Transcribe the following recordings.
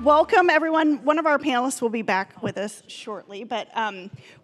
welcome everyone. One of our panelists will be back with us shortly, but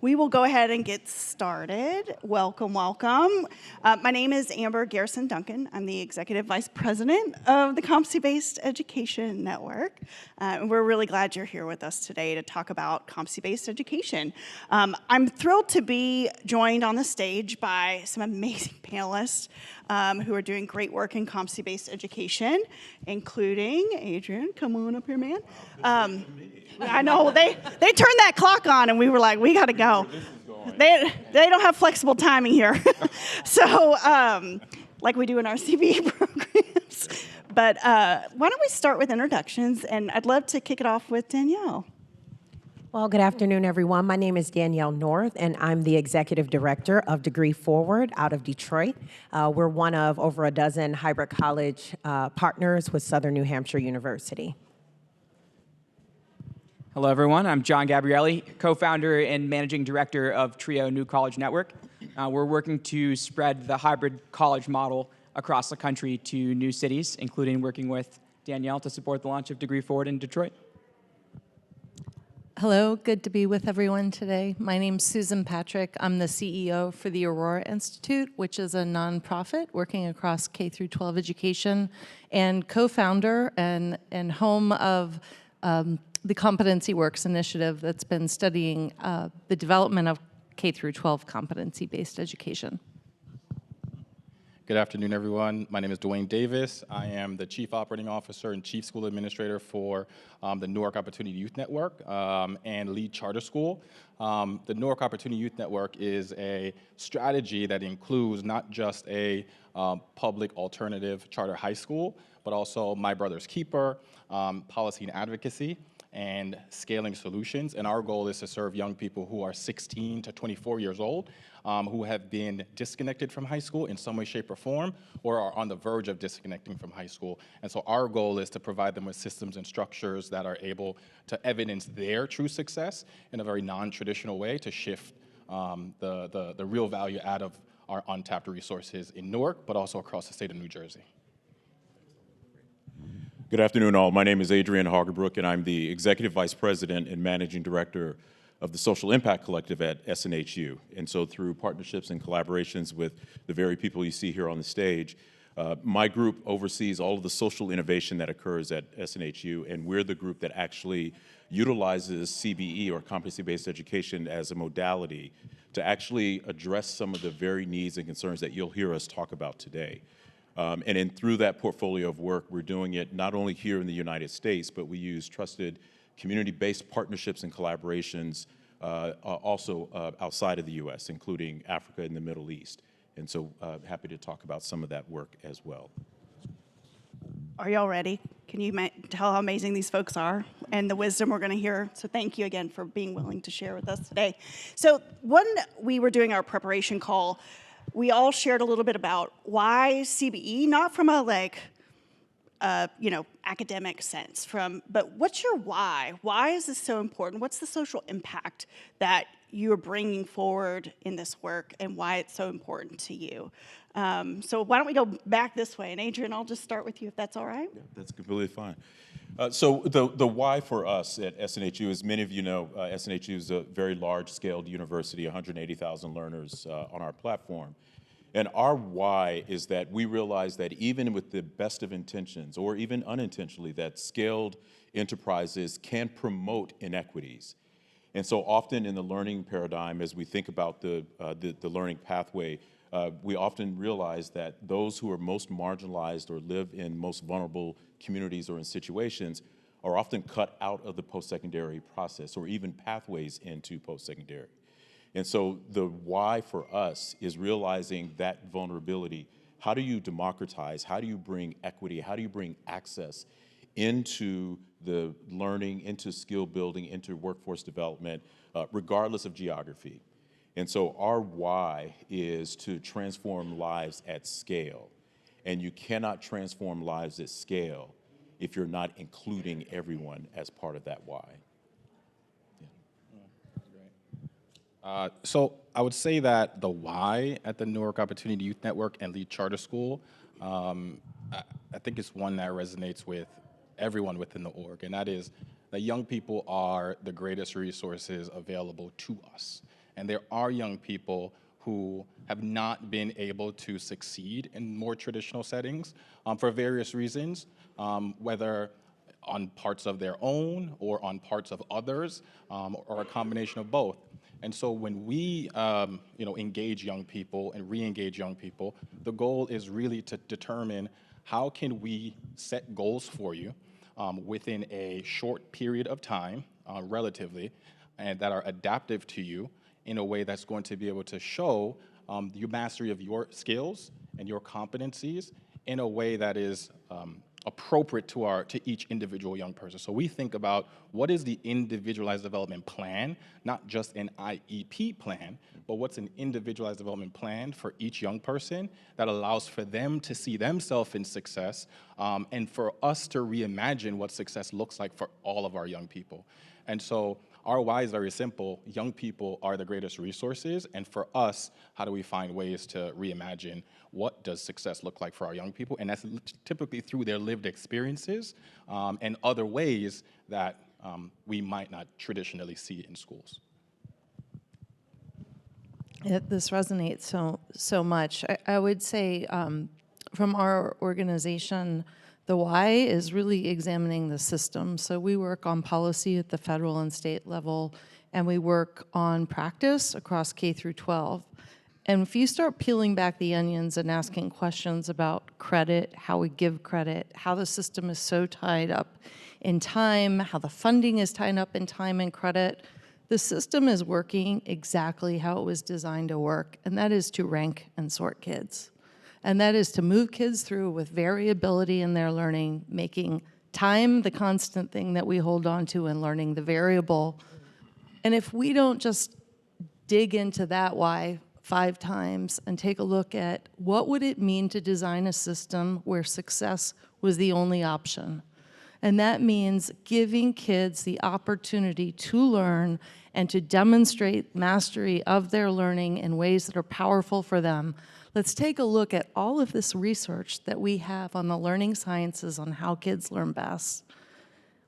we will go ahead and get started. Welcome, welcome. My name is Garrison Duncan. I'm the Executive Vice President of the Competency-Based Education Network. We're really glad you're here with us today to talk about competency-based education. I'm thrilled to be joined on the stage by some amazing panelists who are doing great work in competency-based education, including Adrian. Come on up here, man. I know, they turned that clock on and we were like, we gotta go. They don't have flexible timing here. So, like we do in our CBE programs. But why don't we start with introductions, and I'd love to kick it off with Danielle. Well, good afternoon, everyone. My name is Danielle North, and I'm the Executive Director of Degree Forward out of Detroit. We're one of over a dozen hybrid college partners with Southern New Hampshire University. Hello, everyone. I'm John Gabrieli, co-founder and managing director of TRIO New College Network. We're working to spread the hybrid college model across the country to new cities, including working with Danielle to support the launch of Degree Forward in Detroit. Hello, good to be with everyone today. My name's Susan Patrick. I'm the CEO for the Aurora Institute, which is a nonprofit working across K-12 education, and co-founder and home of the Competency Works initiative that's been studying the development of K-12 competency-based education. Good afternoon, everyone. My name is Dwayne Davis. I am the Chief Operating Officer and Chief School Administrator for the Newark Opportunity Youth Network and lead charter school. The Newark Opportunity Youth Network is a strategy that includes not just a public alternative charter high school, but also My Brother's Keeper, policy and advocacy, and scaling solutions. And our goal is to serve young people who are 16 to 24 years old, who have been disconnected from high school in some way, shape, or form, or are on the verge of disconnecting from high school. And so our goal is to provide them with systems and structures that are able to evidence their true success in a very non-traditional way to shift the real value out of our untapped resources in Newark, but also across the state of New Jersey. Good afternoon, all. My name is Adrian Haugabrook, and I'm the Executive Vice President and Managing Director of the Social Impact Collective at SNHU. And so through partnerships and collaborations with the very people you see here on the stage, my group oversees all of the social innovation that occurs at SNHU, and we're the group that actually utilizes CBE, or competency-based education, as a modality to actually address some of the very needs and concerns that you'll hear us talk about today. Through that portfolio of work, we're doing it not only here in the United States, but we use trusted community-based partnerships and collaborations also outside of the U.S., including Africa and the Middle East. And so happy to talk about some of that work as well. Are y'all ready? Can you tell how amazing these folks are and the wisdom we're going to hear? So thank you again for being willing to share with us today. So when we were doing our preparation call, we all shared a little bit about why CBE, not from a academic sense, but what's your why? Why is this so important? What's the social impact that you're bringing forward in this work, and why it's so important to you? So why don't we go back this way? And Adrian, I'll just start with you if that's all right. Yeah, that's completely fine. So the why for us at SNHU, as many of you know, SNHU is a very large-scaled university, 180,000 learners on our platform. And our why is that we realize that even with the best of intentions, or even unintentionally, that scaled enterprises can promote inequities. And so often in the learning paradigm, as we think about the learning pathway, we often realize that those who are most marginalized or live in most vulnerable communities or in situations are often cut out of the post-secondary process, or even pathways into post-secondary. And so the why for us is realizing that vulnerability. How do you democratize? How do you bring equity? How do you bring access into the learning, into skill building, into workforce development, regardless of geography? And so our why is to transform lives at scale. And you cannot transform lives at scale if you're not including everyone as part of that why. So I would say that the why at the Newark Opportunity Youth Network and Lead Charter School, I think it's one that resonates with everyone within the org, and that is that young people are the greatest resources available to us. And there are young people who have not been able to succeed in more traditional settings for various reasons, whether on parts of their own or on parts of others, or a combination of both. And so when we engage young people and re-engage young people, the goal is really to determine how can we set goals for you within a short period of time, relatively, and that are adaptive to you in a way that's going to be able to show your mastery of your skills and your competencies in a way that is appropriate to each individual young person. So we think about what is the individualized development plan, not just an IEP plan, but what's an individualized development plan for each young person that allows for them to see themselves in success, and for us to reimagine what success looks like for all of our young people. And so our why is very simple. Young people are the greatest resources, and for us, how do we find ways to reimagine what does success look like for our young people? And that's typically through their lived experiences and other ways that we might not traditionally see in schools. This resonates so much. I would say from our organization, the why is really examining the system. So we work on policy at the federal and state level, and we work on practice across K through 12. And if you start peeling back the onions and asking questions about credit, how we give credit, how the system is so tied up in time, how the funding is tied up in time and credit, the system is working exactly how it was designed to work, and that is to rank and sort kids. And that is to move kids through with variability in their learning, making time the constant thing that we hold on to and learning the variable. And if we don't just dig into that why 5 times and take a look at what would it mean to design a system where success was the only option. And that means giving kids the opportunity to learn and to demonstrate mastery of their learning in ways that are powerful for them. Let's take a look at all of this research that we have on the learning sciences on how kids learn best.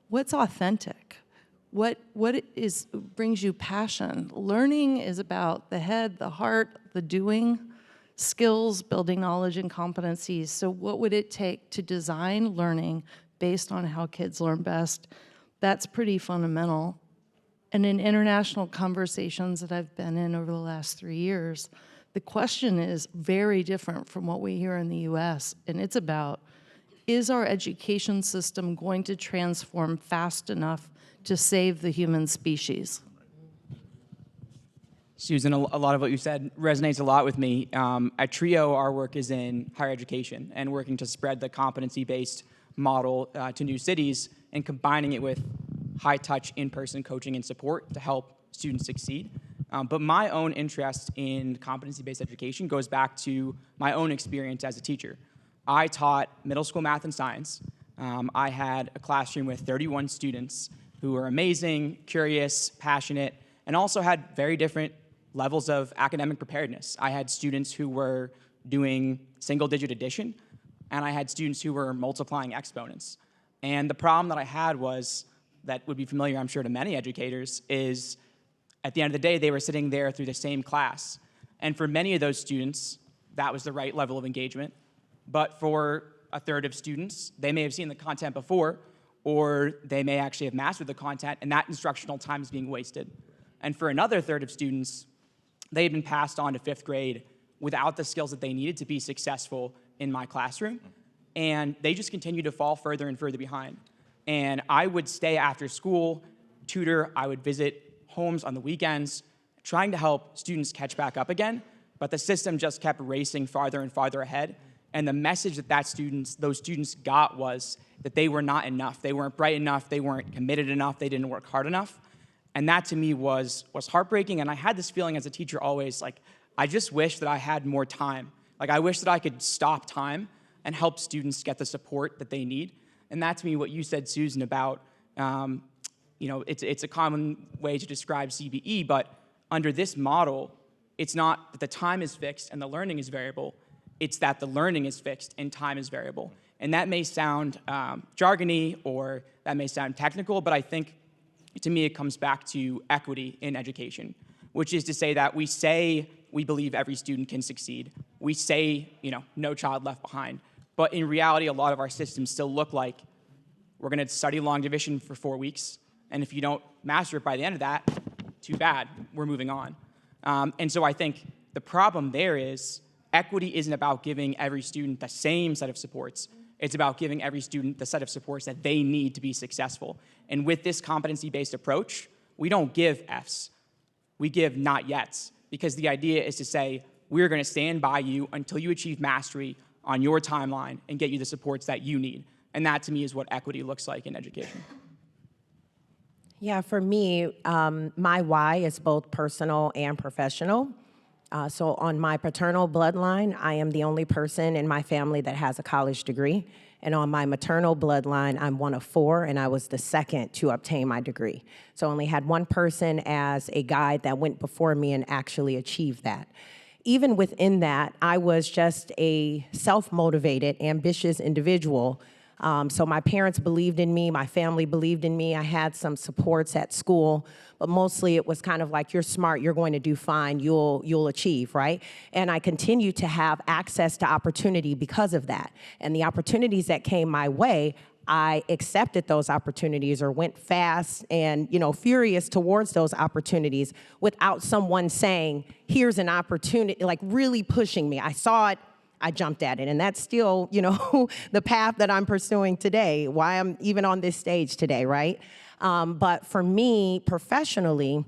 What's authentic? What brings you passion? Learning is about the head, the heart, the doing, skills, building knowledge and competencies. So what would it take to design learning based on how kids learn best? That's pretty fundamental. And in international conversations that I've been in over the last 3 years, the question is very different from what we hear in the US, and it's about, is our education system going to transform fast enough to save the human species? Susan, a lot of what you said resonates a lot with me. At TRIO, our work is in higher education and working to spread the competency-based model to new cities and combining it with high-touch, in-person coaching and support to help students succeed. But my own interest in competency-based education goes back to my own experience as a teacher. I taught middle school math and science. I had a classroom with 31 students who were amazing, curious, passionate, and also had very different levels of academic preparedness. I had students who were doing single-digit addition, and I had students who were multiplying exponents. And the problem that I had was, that would be familiar, I'm sure, to many educators, is at the end of the day, they were sitting there through the same class. And for many of those students, that was the right level of engagement. But for a third of students, they may have seen the content before, or they may actually have mastered the content, and that instructional time is being wasted. And for another third of students, they had been passed on to 5th grade without the skills that they needed to be successful in my classroom, and they just continued to fall further and further behind. And I would stay after school, tutor, I would visit homes on the weekends, trying to help students catch back up again, but the system just kept racing farther and farther ahead. And the message that those students got was that they were not enough. They weren't bright enough, they weren't committed enough, they didn't work hard enough. And that to me was heartbreaking, and I had this feeling as a teacher always, like, I just wish that I had more time. Like, I wish that I could stop time and help students get the support that they need. And that's me what you said, Susan, about it's a common way to describe CBE, but under this model, it's not that the time is fixed and the learning is variable, it's that the learning is fixed and time is variable. And that may sound jargony or that may sound technical, but I think to me it comes back to equity in education, which is to say that we say we believe every student can succeed. We say, no child left behind. But in reality, a lot of our systems still look like we're going to study long division for 4 weeks, and if you don't master it by the end of that, too bad, we're moving on. And so I think the problem there is equity isn't about giving every student the same set of supports. It's about giving every student the set of supports that they need to be successful. And with this competency-based approach, we don't give Fs. We give not yets, because the idea is to say, we're going to stand by you until you achieve mastery on your timeline and get you the supports that you need. And that, to me, is what equity looks like in education. Yeah, for me, my why is both personal and professional. So on my paternal bloodline, I am the only person in my family that has a college degree. And on my maternal bloodline, I'm one of 4, and I was the second to obtain my degree. So I only had one person as a guide that went before me and actually achieved that. Even within that, I was just a self-motivated, ambitious individual. So my parents believed in me, my family believed in me, I had some supports at school, but mostly it was kind of like, you're smart, you're going to do fine, you'll achieve, right? And I continued to have access to opportunity because of that. And the opportunities that came my way, I accepted those opportunities or went fast and, furious towards those opportunities without someone saying, here's an opportunity, like really pushing me. I saw it, I jumped at it, and that's still, the path that I'm pursuing today, why I'm even on this stage today, right? But for me, professionally,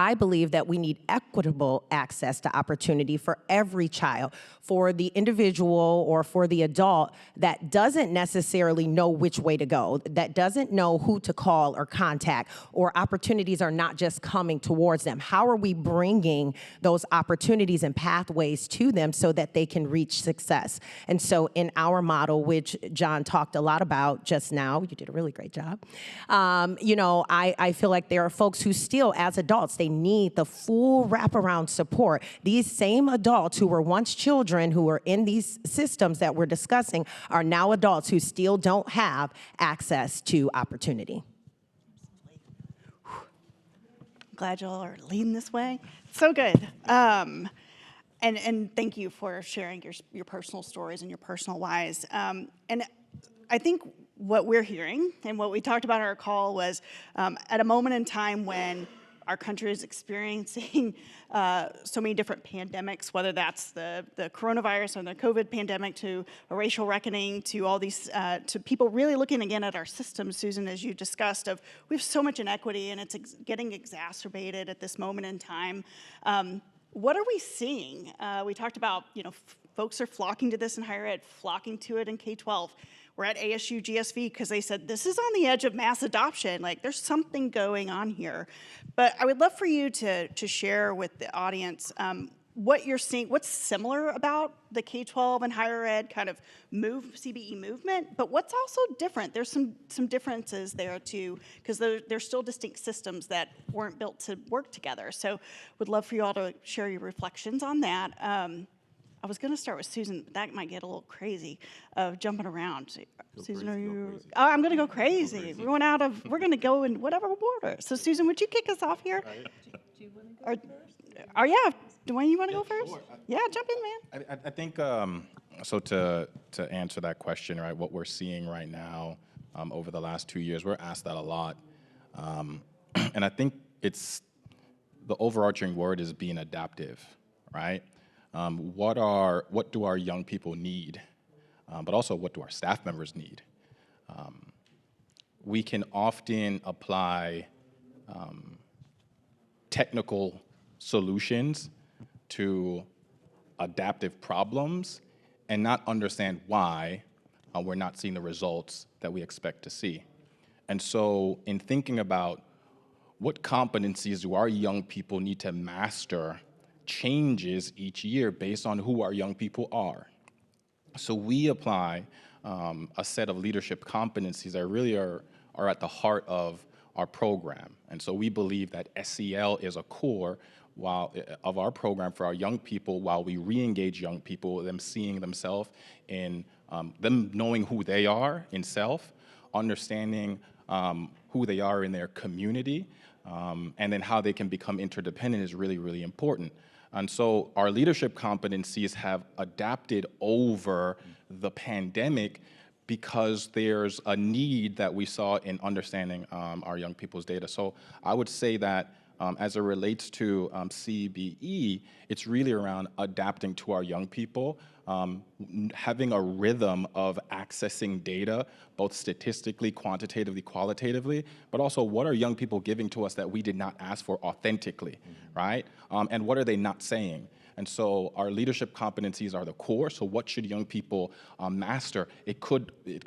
I believe that we need equitable access to opportunity for every child, for the individual or for the adult that doesn't necessarily know which way to go, that doesn't know who to call or contact, or opportunities are not just coming towards them. How are we bringing those opportunities and pathways to them so that they can reach success? And so in our model, which John talked a lot about just now, you did a really great job, I feel like there are folks who still, as adults, they need the full wraparound support. These same adults who were once children who were in these systems that we're discussing are now adults who still don't have access to opportunity. Glad y'all are leading this way. So good. And thank you for sharing your personal stories and your personal whys. And I think what we're hearing and what we talked about on our call was at a moment in time when our country is experiencing so many different pandemics, whether that's the coronavirus or the COVID pandemic, to a racial reckoning, to all these, to people really looking again at our systems, Susan, as you discussed, of we have so much inequity and it's getting exacerbated at this moment in time. What are we seeing? We talked about, folks are flocking to this in higher ed, flocking to it in K-12. We're at ASU+GSV because they said this is on the edge of mass adoption. Like, there's something going on here. But I would love for you to share with the audience what you're seeing, what's similar about the K-12 and higher ed kind of CBE movement, but what's also different. There's some differences there too, because they're still distinct systems that weren't built to work together. So would love for you all to share your reflections on that. I was going to start with Susan, but that might get a little crazy of jumping around. Susan, are you? Oh, I'm going to go crazy. We're going to go in whatever order. So, Susan, would you kick us off here? Do you want to go first? Oh, yeah. Dwayne, you want to go first? Sure. Yeah, jump in, man. I think, so to answer that question, right, what we're seeing right now over the last 2 years, we're asked that a lot. And I think it's the overarching word is being adaptive, right? What do our young people need? But also, what do our staff members need? We can often apply technical solutions to adaptive problems and not understand why we're not seeing the results that we expect to see. And so in thinking about what competencies do our young people need to master changes each year based on who our young people are. So we apply a set of leadership competencies that really are at the heart of our program. And so we believe that SEL is a core, of our program for our young people, while we re-engage young people, them seeing themselves in them knowing who they are in self, understanding who they are in their community, and then how they can become interdependent is really, really important. And so our leadership competencies have adapted over the pandemic because there's a need that we saw in understanding our young people's data. So I would say that as it relates to CBE, it's really around adapting to our young people, having a rhythm of accessing data, both statistically, quantitatively, qualitatively, but also what are young people giving to us that we did not ask for authentically, right? And what are they not saying? And so our leadership competencies are the core. So what should young people master?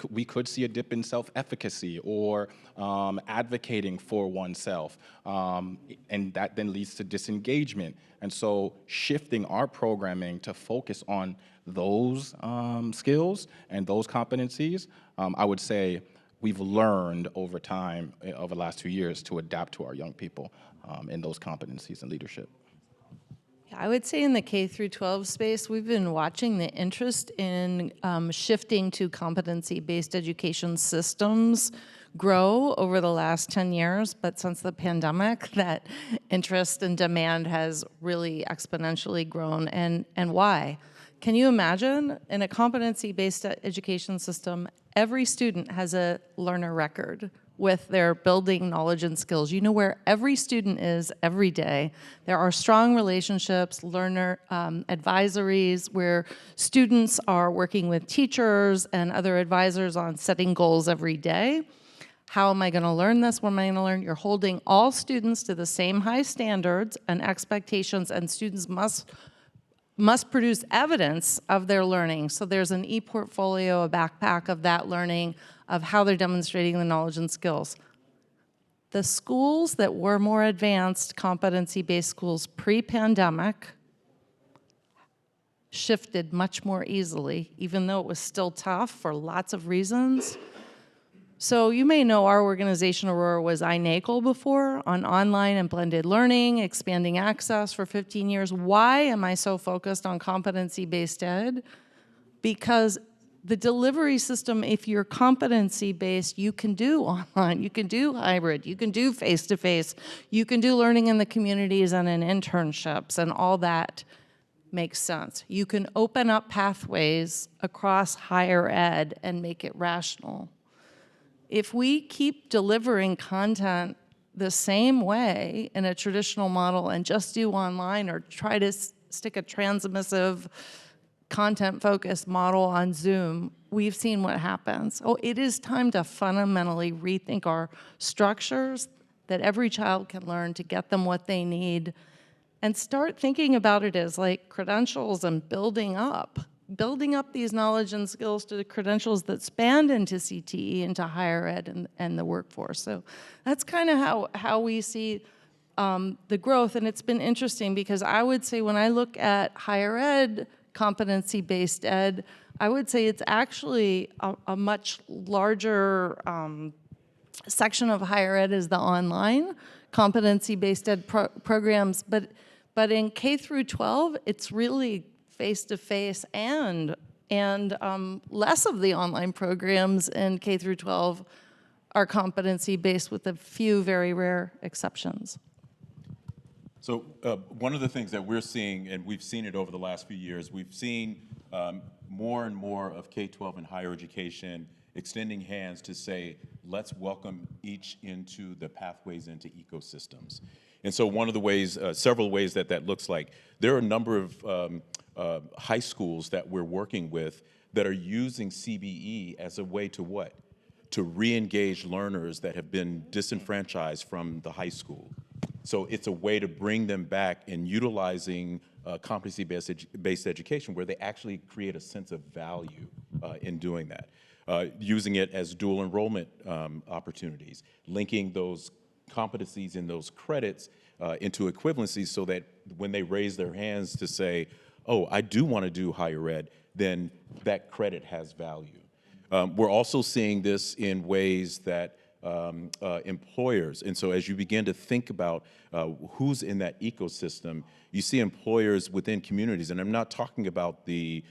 We could see a dip in self-efficacy or advocating for oneself, and that then leads to disengagement. And so shifting our programming to focus on those skills and those competencies, I would say we've learned over time, over the last 2 years, to adapt to our young people in those competencies and leadership. I would say in the K-12 space, we've been watching the interest in shifting to competency-based education systems grow over the last 10 years, but since the pandemic, that interest and demand has really exponentially grown. And why? Can you imagine in a competency-based education system, every student has a learner record with their building knowledge and skills. You know where every student is every day. There are strong relationships, learner advisories, where students are working with teachers and other advisors on setting goals every day. How am I gonna learn this? What am I gonna learn? You're holding all students to the same high standards and expectations, and students must produce evidence of their learning. So there's an e-portfolio, a backpack of that learning, of how they're demonstrating the knowledge and skills. The schools that were more advanced, competency-based schools pre-pandemic, shifted much more easily, even though it was still tough for lots of reasons. So you may know our organization, Aurora, was iNACOL before on online and blended learning, expanding access for 15 years. Why am I so focused on competency-based ed? Because the delivery system, if you're competency-based, you can do online, you can do hybrid, you can do face-to-face, you can do learning in the communities and in internships, and all that makes sense. You can open up pathways across higher ed and make it rational. If we keep delivering content the same way in a traditional model and just do online or try to stick a transmissive content-focused model on Zoom, we've seen what happens. Oh, it is time to fundamentally rethink our structures that every child can learn to get them what they need, and start thinking about it as like credentials and building up these knowledge and skills to the credentials that span into CTE, into higher ed and the workforce. So that's kind of how we see the growth, and it's been interesting because I would say when I look at higher ed, competency-based ed, I would say it's actually a much larger section of higher ed is the online competency-based ed programs, but in K-12, it's really face-to-face and less of the online programs in K-12 are competency-based with a few very rare exceptions. So one of the things that we're seeing, and we've seen it over the last few years, we've seen more and more of K-12 and higher education extending hands to say, let's welcome each into the pathways into ecosystems. And so one of the ways, several ways that looks like, there are a number of high schools that we're working with that are using CBE as a way to what? To re-engage learners that have been disenfranchised from the high school. So it's a way to bring them back and utilizing competency-based education where they actually create a sense of value in doing that. Using it as dual enrollment opportunities, linking those competencies and those credits into equivalencies so that when they raise their hands to say, oh, I do want to do higher ed, then that credit has value. We're also seeing this in ways that employers. And so as you begin to think about who's in that ecosystem, you see employers within communities. And I'm not talking about the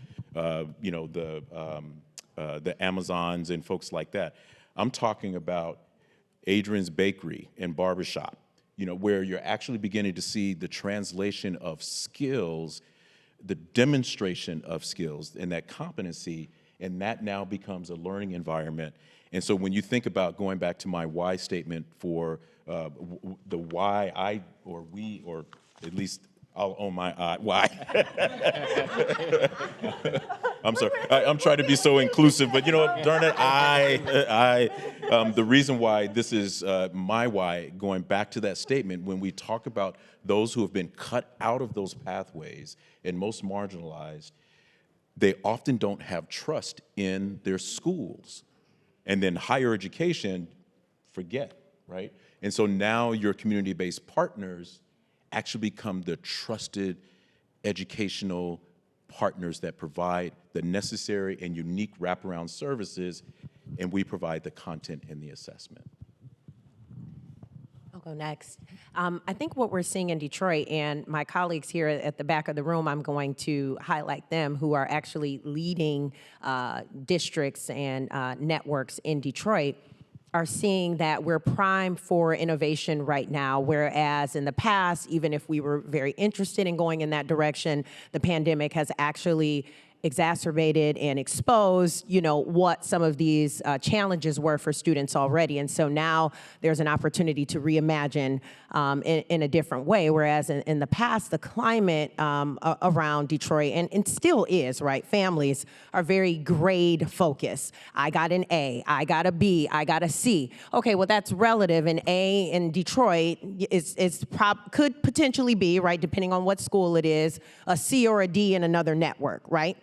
Amazons and folks like that. I'm talking about Adrian's Bakery and Barbershop, where you're actually beginning to see the translation of skills, the demonstration of skills and that competency, and that now becomes a learning environment. And so when you think about going back to my why statement for the why I, or we, or at least I'll own my why. I'm sorry, I'm trying to be so inclusive, but you know what, darn it, the reason why this is my why, going back to that statement, when we talk about those who have been cut out of those pathways and most marginalized, they often don't have trust in their schools. And then higher education, forget, right? And so now your community-based partners actually become the trusted educational partners that provide the necessary and unique wraparound services, and we provide the content and the assessment. I'll go next. I think what we're seeing in Detroit, and my colleagues here at the back of the room, I'm going to highlight them, who are actually leading districts and networks in Detroit, are seeing that we're primed for innovation right now, whereas in the past, even if we were very interested in going in that direction, the pandemic has actually exacerbated and exposed, what some of these challenges were for students already. And so now there's an opportunity to reimagine in a different way, whereas in the past, the climate around Detroit, and still is, right? Families are very grade focused. I got an A, I got a B, I got a C. Okay, well, that's relative. An A in Detroit could potentially be, right, depending on what school it is, a C or a D in another network, right?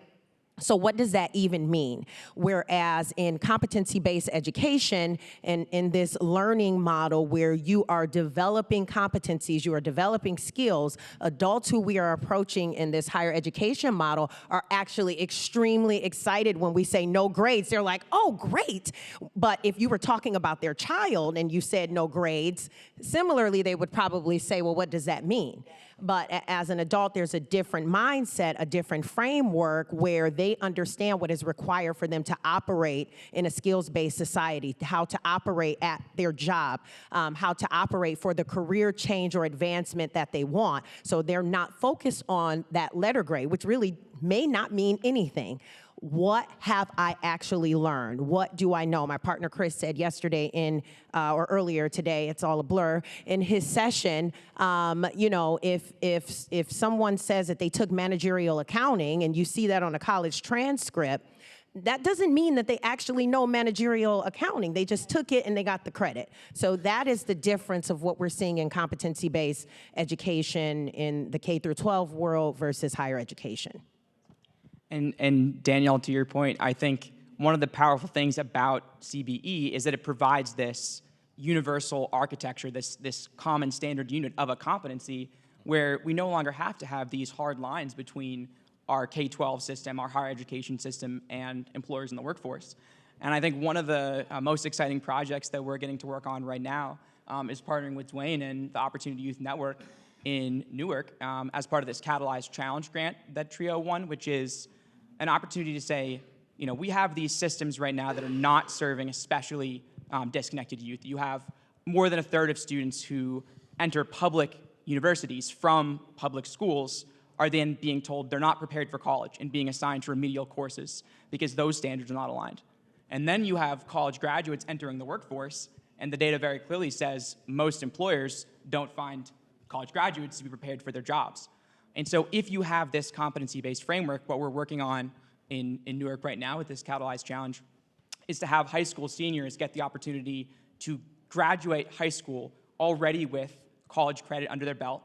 So what does that even mean? Whereas in competency-based education and in this learning model where you are developing competencies, you are developing skills, adults who we are approaching in this higher education model are actually extremely excited when we say no grades. They're like, oh, great. But if you were talking about their child and you said no grades, similarly, they would probably say, well, what does that mean? But as an adult, there's a different mindset, a different framework where they understand what is required for them to operate in a skills-based society, how to operate at their job, how to operate for the career change or advancement that they want. So they're not focused on that letter grade, which really may not mean anything. What have I actually learned? What do I know? My partner Chris said yesterday or earlier today, it's all a blur, in his session, if someone says that they took managerial accounting and you see that on a college transcript, that doesn't mean that they actually know managerial accounting. They just took it and they got the credit. So that is the difference of what we're seeing in competency-based education in the K-12 world versus higher education. And Danielle, to your point, I think one of the powerful things about CBE is that it provides this universal architecture, this common standard unit of a competency where we no longer have to have these hard lines between our K-12 system, our higher education system, and employers in the workforce. And I think one of the most exciting projects that we're getting to work on right now is partnering with Dowayne and the Opportunity Youth Network in Newark as part of this Catalyzed Challenge grant that TRIO won, which is an opportunity to say, we have these systems right now that are not serving especially disconnected youth. You have more than a third of students who enter public universities from public schools are then being told they're not prepared for college and being assigned to remedial courses because those standards are not aligned. And then you have college graduates entering the workforce, and the data very clearly says most employers don't find college graduates to be prepared for their jobs. And so if you have this competency-based framework, what we're working on in Newark right now with this Catalyzed Challenge is to have high school seniors get the opportunity to graduate high school already with college credit under their belt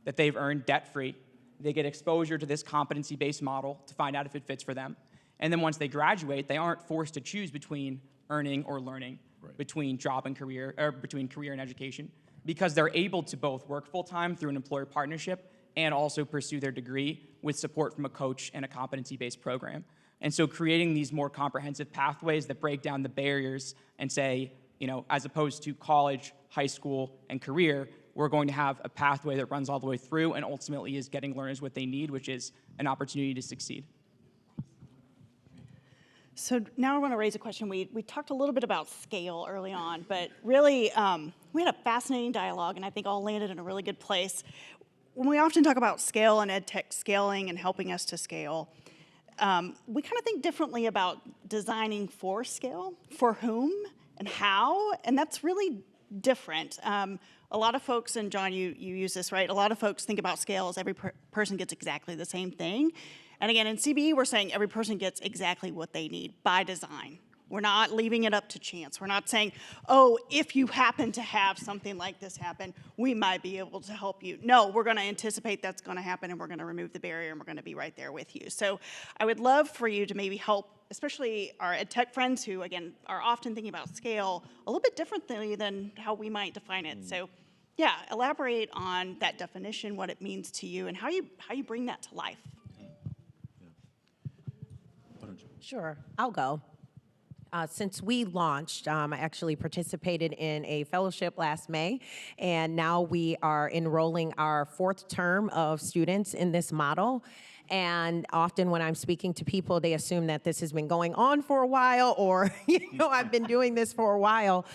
that they've earned debt-free. They get exposure to this competency-based model to find out if it fits for them. And then once they graduate, they aren't forced to choose between earning or learning, right, between job and career, or between career and education, because they're able to both work full-time through an employer partnership and also pursue their degree with support from a coach and a competency-based program. And so creating these more comprehensive pathways that break down the barriers and say, as opposed to college, high school, and career, we're going to have a pathway that runs all the way through and ultimately is getting learners what they need, which is an opportunity to succeed. So now I want to raise a question. We talked a little bit about scale early on, but really we had a fascinating dialogue, and I think all landed in a really good place. When we often talk about scale and ed tech scaling and helping us to scale, we kind of think differently about designing for scale, for whom and how, and that's really different. A lot of folks, and John, you use this, right? A lot of folks think about scale as every person gets exactly the same thing. And again, in CBE, we're saying every person gets exactly what they need by design. We're not leaving it up to chance. We're not saying, oh, if you happen to have something like this happen, we might be able to help you. No, we're going to anticipate that's going to happen, and we're going to remove the barrier, and we're going to be right there with you. So I would love for you to maybe help, especially our ed tech friends who, again, are often thinking about scale a little bit differently than how we might define it. So yeah, elaborate on that definition, what it means to you, and how you bring that to life. Sure, I'll go. Since we launched, I actually participated in a fellowship last May, and now we are enrolling our 4th term of students in this model. And often when I'm speaking to people, they assume that this has been going on for a while, or I've been doing this for a while.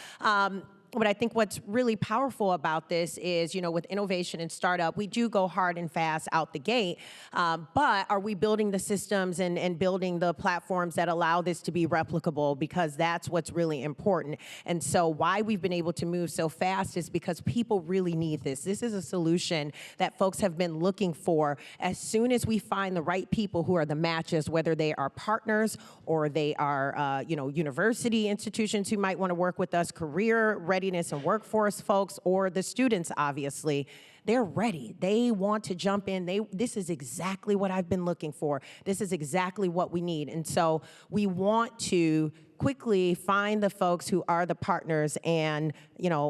But I think what's really powerful about this is, with innovation and startup, we do go hard and fast out the gate, but are we building the systems and building the platforms that allow this to be replicable? Because that's what's really important. And so why we've been able to move so fast is because people really need this. This is a solution that folks have been looking for. As soon as we find the right people who are the matches, whether they are partners or they are, university institutions who might want to work with us, career readiness and workforce folks, or the students, obviously, they're ready. They want to jump in. This is exactly what I've been looking for. This is exactly what we need. And so we want to quickly find the folks who are the partners. And,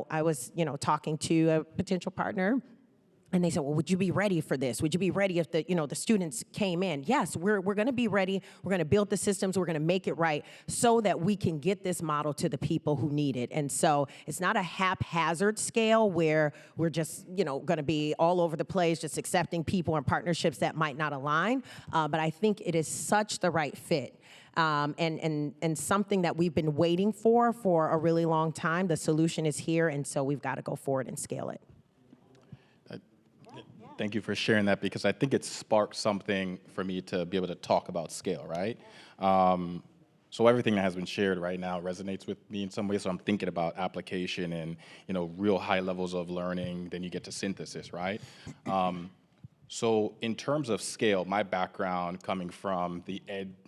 I was, talking to a potential partner, and they said, well, would you be ready for this? Would you be ready if the students came in? Yes, we're going to be ready. We're going to build the systems. We're going to make it right so that we can get this model to the people who need it. And so it's not a haphazard scale where we're just, going to be all over the place, just accepting people and partnerships that might not align. But I think it is such the right fit. And something that we've been waiting for a really long time. The solution is here, and so we've got to go forward and scale it. Thank you for sharing that, because I think it sparked something for me to be able to talk about scale, right? So everything that has been shared right now resonates with me in some ways. So I'm thinking about application and, real high levels of learning. Then you get to synthesis, right? So in terms of scale, my background coming from the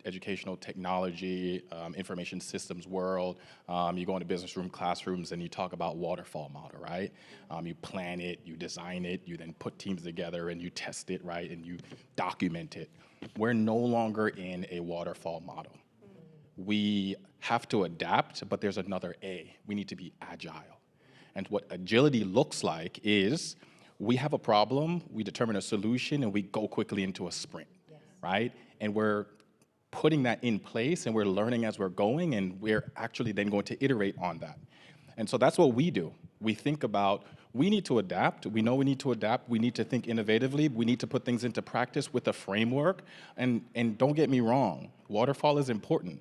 educational technology, information systems world, you go into business room, classrooms, and you talk about waterfall model, right? You plan it, you design it, you then put teams together and you test it, right? And you document it. We're no longer in a waterfall model. We have to adapt, but there's another A. We need to be agile. And what agility looks like is we have a problem, we determine a solution, and we go quickly into a sprint, right? And we're putting that in place, and we're learning as we're going, and we're actually then going to iterate on that. And so that's what we do. We think about, we need to adapt. We know we need to adapt. We need to think innovatively. We need to put things into practice with a framework. And don't get me wrong, waterfall is important.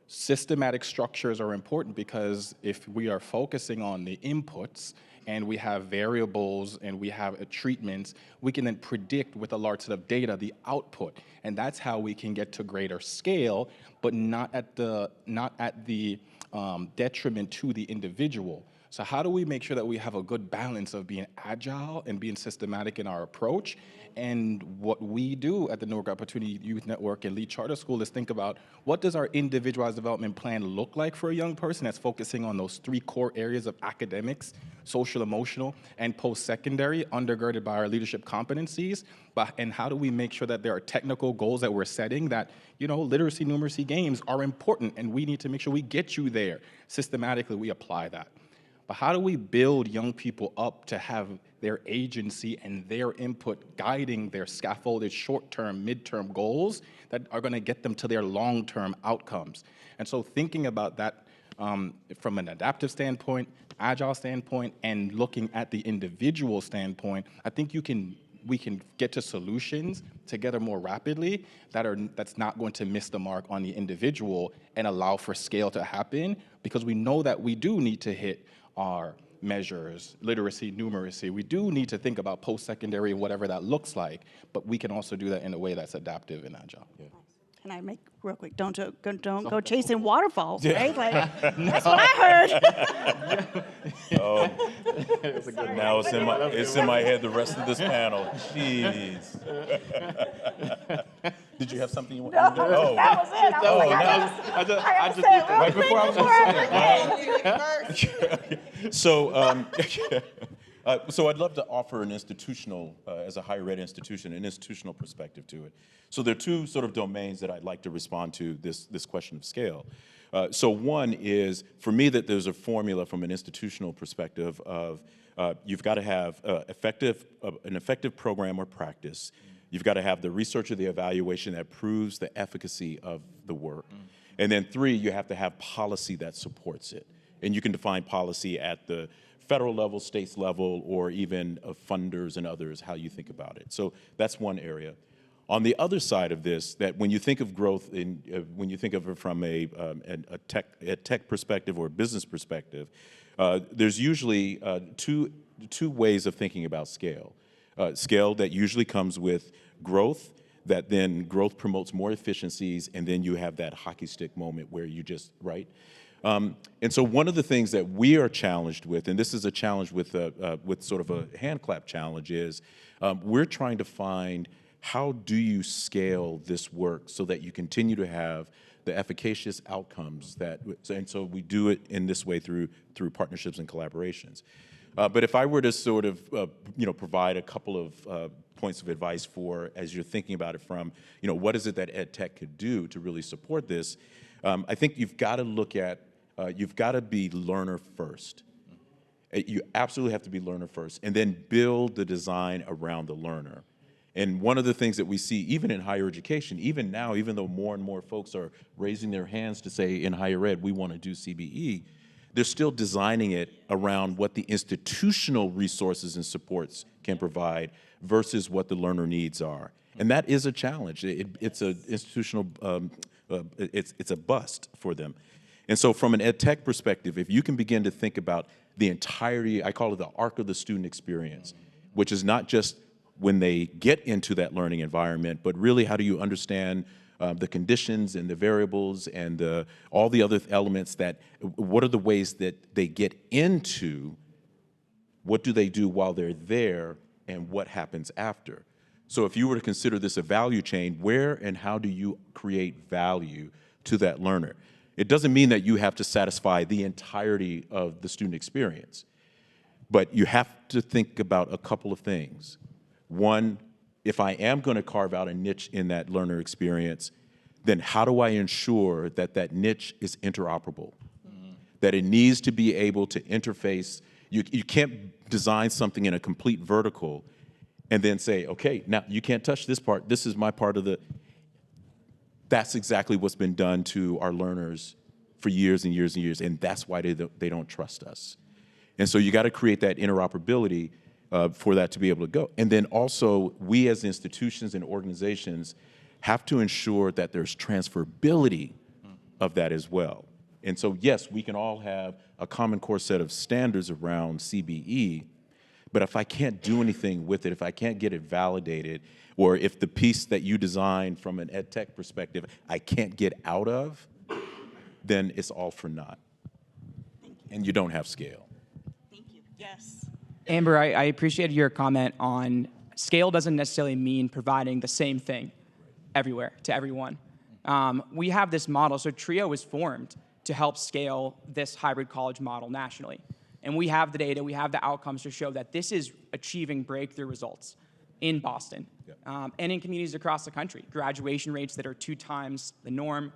Systematic structures are important, because if we are focusing on the inputs and we have variables and we have treatments, we can then predict with a large set of data the output. And that's how we can get to greater scale, but not at the detriment to the individual. So how do we make sure that we have a good balance of being agile and being systematic in our approach? And what we do at the Newark Opportunity Youth Network and Lead Charter School is think about, what does our individualized development plan look like for a young person that's focusing on those 3 core areas of academics, social, emotional, and post-secondary, undergirded by our leadership competencies? And how do we make sure that there are technical goals that we're setting that, literacy, numeracy games are important, and we need to make sure we get you there. Systematically, we apply that. but how do we build young people up to have their agency and their input guiding their scaffolded short-term, mid-term goals that are going to get them to their long-term outcomes? And so thinking about that from an adaptive standpoint, agile standpoint, and looking at the individual standpoint, I think we can get to solutions together more rapidly that's not going to miss the mark on the individual and allow for scale to happen, because we know that we do need to hit our measures, literacy, numeracy. We do need to think about post-secondary, whatever that looks like, but we can also do that in a way that's adaptive and agile. Yeah. Can I make real quick? Don't go chasing waterfalls, right? Like, that's what I heard. Oh, now it's in my head the rest of this panel. Jeez. Did you have something you wanted to do? Oh, That was it. I just right before I was going to say. So I'd love to offer an institutional, as a higher ed institution, an institutional perspective to it. So there are two sort of domains that I'd like to respond to this question of scale. So one is, for me, that there's a formula from an institutional perspective of you've got to have an effective program or practice. You've got to have the research or the evaluation that proves the efficacy of the work. And then three, you have to have policy that supports it. And you can define policy at the federal level, states level, or even of funders and others, how you think about it. So that's one area. On the other side of this, that when you think of growth, when you think of it from a tech perspective or a business perspective, there's usually two ways of thinking about scale. Scale that usually comes with growth, that then growth promotes more efficiencies, and then you have that hockey stick moment where you just, right? And so one of the things that we are challenged with, and this is a challenge with sort of a hand clap challenge, is we're trying to find how do you scale this work so that you continue to have the efficacious outcomes and so we do it in this way through partnerships and collaborations. But if I were to sort of, provide a couple of points of advice for, as you're thinking about it from, what is it that ed tech could do to really support this? I think you've got to look at, you've got to be learner first. You absolutely have to be learner first, and then build the design around the learner. And one of the things that we see, even in higher education, even now, even though more and more folks are raising their hands to say in higher ed, we want to do CBE, they're still designing it around what the institutional resources and supports can provide versus what the learner needs are. And that is a challenge. It's an institutional, it's a bust for them. And so from an ed tech perspective, if you can begin to think about the entirety, I call it the arc of the student experience, which is not just when they get into that learning environment, but really how do you understand the conditions and the variables and all the other elements what are the ways that they get into, what do they do while they're there, and what happens after. So if you were to consider this a value chain, where and how do you create value to that learner? It doesn't mean that you have to satisfy the entirety of the student experience, but you have to think about a couple of things. One, if I am going to carve out a niche in that learner experience, then how do I ensure that that niche is interoperable? That it needs to be able to interface. You can't design something in a complete vertical and then say, okay, now you can't touch this part. This is my part of the. That's exactly what's been done to our learners for years and years and years, and that's why they don't trust us. And so you got to create that interoperability for that to be able to go. And then also, we as institutions and organizations have to ensure that there's transferability of that as well. And so, yes, we can all have a common core set of standards around CBE, but if I can't do anything with it, if I can't get it validated, or if the piece that you designed from an ed tech perspective I can't get out of, then it's all for naught. And you don't have scale. Thank you. Yes. Amber, I appreciated your comment on scale doesn't necessarily mean providing the same thing everywhere to everyone. We have this model, so TRIO was formed to help scale this hybrid college model nationally. And we have the data, we have the outcomes to show that this is achieving breakthrough results in Boston and in communities across the country. Graduation rates that are 2 times the norm,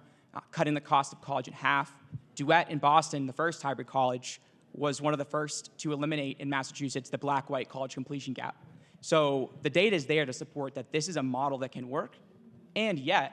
cutting the cost of college in half. Duet in Boston, the first hybrid college, was one of the first to eliminate in Massachusetts the black-white college completion gap. So the data is there to support that this is a model that can work, and yet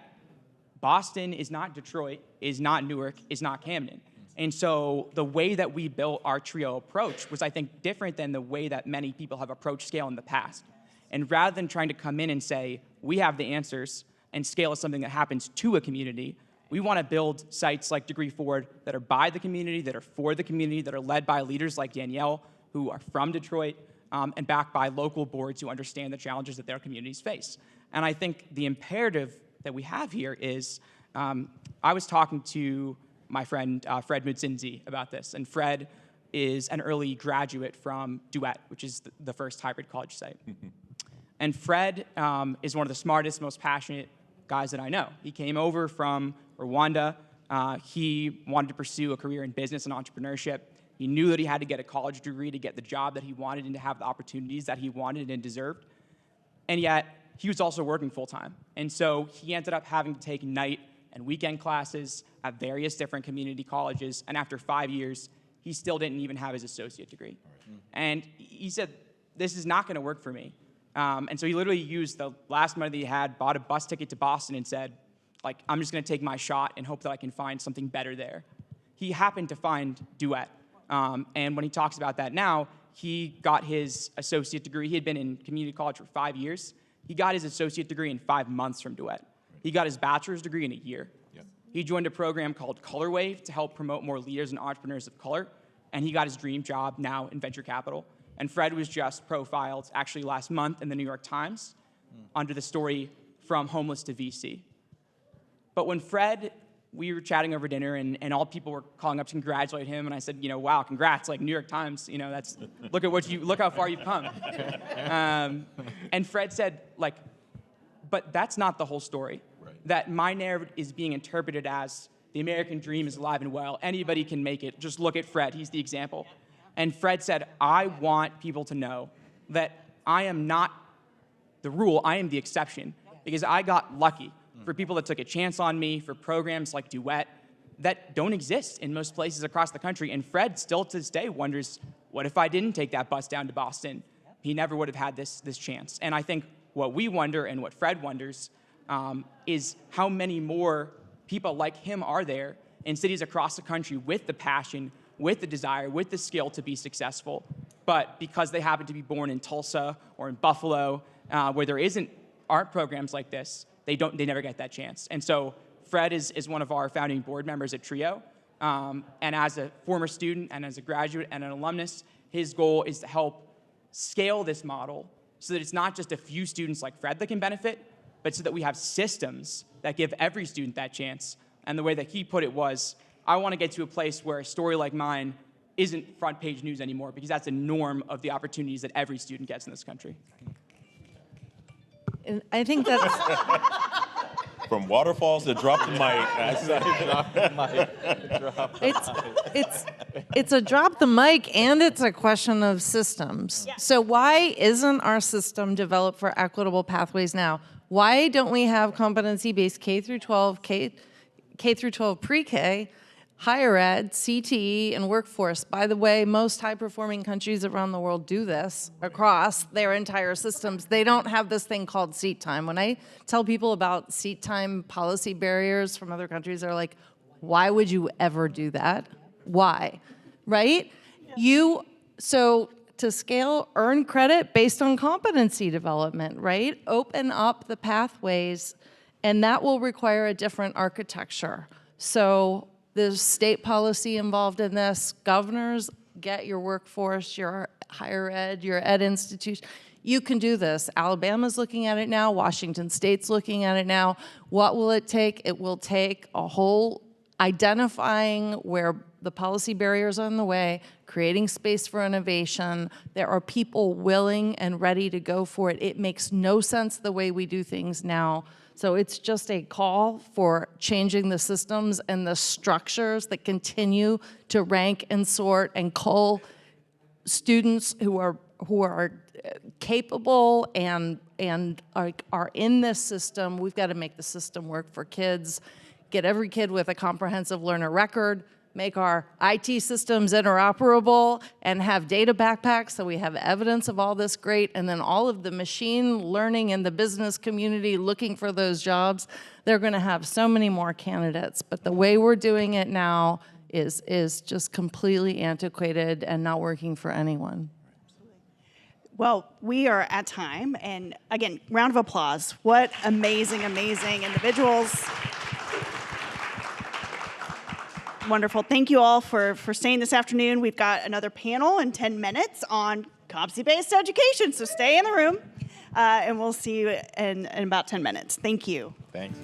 Boston is not Detroit, is not Newark, is not Camden. And so the way that we built our TRIO approach was, I think, different than the way that many people have approached scale in the past. And rather than trying to come in and say, we have the answers, and scale is something that happens to a community, we want to build sites like Degree Forward that are by the community, that are for the community, that are led by leaders like Danielle, who are from Detroit, and backed by local boards who understand the challenges that their communities face. And I think the imperative that we have here is, I was talking to my friend Fred Mutsinzi about this, and Fred is an early graduate from Duet, which is the first hybrid college site. And Fred is one of the smartest, most passionate guys that I know. He came over from Rwanda. He wanted to pursue a career in business and entrepreneurship. He knew that he had to get a college degree to get the job that he wanted and to have the opportunities that he wanted and deserved. And yet, he was also working full-time. And so he ended up having to take night and weekend classes at various different community colleges. And after 5 years, he still didn't even have his associate degree. And he said, this is not going to work for me. And so he literally used the last money that he had, bought a bus ticket to Boston, and said, like, I'm just going to take my shot and hope that I can find something better there. He happened to find Duet. And when he talks about that now, he got his associate degree. He had been in community college for 5 years. He got his associate degree in 5 months from Duet. He got his bachelor's degree in a year. Yep. He joined a program called Color Wave to help promote more leaders and entrepreneurs of color. And he got his dream job now in venture capital. And Fred was just profiled actually last month in the New York Times under the story From Homeless to VC. But when Fred, we were chatting over dinner, and all people were calling up to congratulate him, and I said, wow, congrats, like New York Times, that's, look how far you've come. And Fred said, like, but that's not the whole story. Right. That my narrative is being interpreted as the American dream is alive and well. Anybody can make it. Just look at Fred. He's the example. And Fred said, I want people to know that I am not the rule, I am the exception, because I got lucky. For people that took a chance on me, for programs like Duet that don't exist in most places across the country. And Fred still to this day wonders, what if I didn't take that bus down to Boston? He never would have had this chance. And I think what we wonder and what Fred wonders is how many more people like him are there in cities across the country with the passion, with the desire, with the skill to be successful, but because they happen to be born in Tulsa or in Buffalo, where there aren't programs like this, they never get that chance. And so Fred is one of our founding board members at TRIO, and as a former student and as a graduate and an alumnus, his goal is to help scale this model so that it's not just a few students like Fred that can benefit, but so that we have systems that give every student that chance. And the way that he put it was, I want to get to a place where a story like mine isn't front page news anymore, because that's a norm of the opportunities that every student gets in this country. And I think that's From waterfalls to drop the mic. it's a drop the mic, and it's a question of systems. Yeah. So why isn't our system developed for equitable pathways now? Why don't we have competency-based K through 12, K through 12 pre-K, higher ed, CTE, and workforce? By the way, most high-performing countries around the world do this across their entire systems. They don't have this thing called seat time. When I tell people about seat time policy barriers from other countries, they're like, why would you ever do that? Why? Right? So to scale, earn credit based on competency development, right? Open up the pathways, and that will require a different architecture. So there's state policy involved in this. Governors, get your workforce, your higher ed, your ed institution. You can do this. Alabama's looking at it now. Washington State's looking at it now. What will it take? It will take a whole identifying where the policy barriers are in the way, creating space for innovation. There are people willing and ready to go for it. It makes no sense the way we do things now. So it's just a call for changing the systems and the structures that continue to rank and sort and cull students who are capable and are in this system. We've got to make the system work for kids, get every kid with a comprehensive learner record, make our IT systems interoperable, and have data backpacks so we have evidence of all this great, and then all of the machine learning in the business community looking for those jobs, they're going to have so many more candidates. But the way we're doing it now is just completely antiquated and not working for anyone. Well, we are at time, and again, round of applause. What amazing, amazing individuals. Wonderful. Thank you all for staying this afternoon. We've got another panel in 10 minutes on competency-based education, so stay in the room, and we'll see you in about 10 minutes. Thank you. Thanks.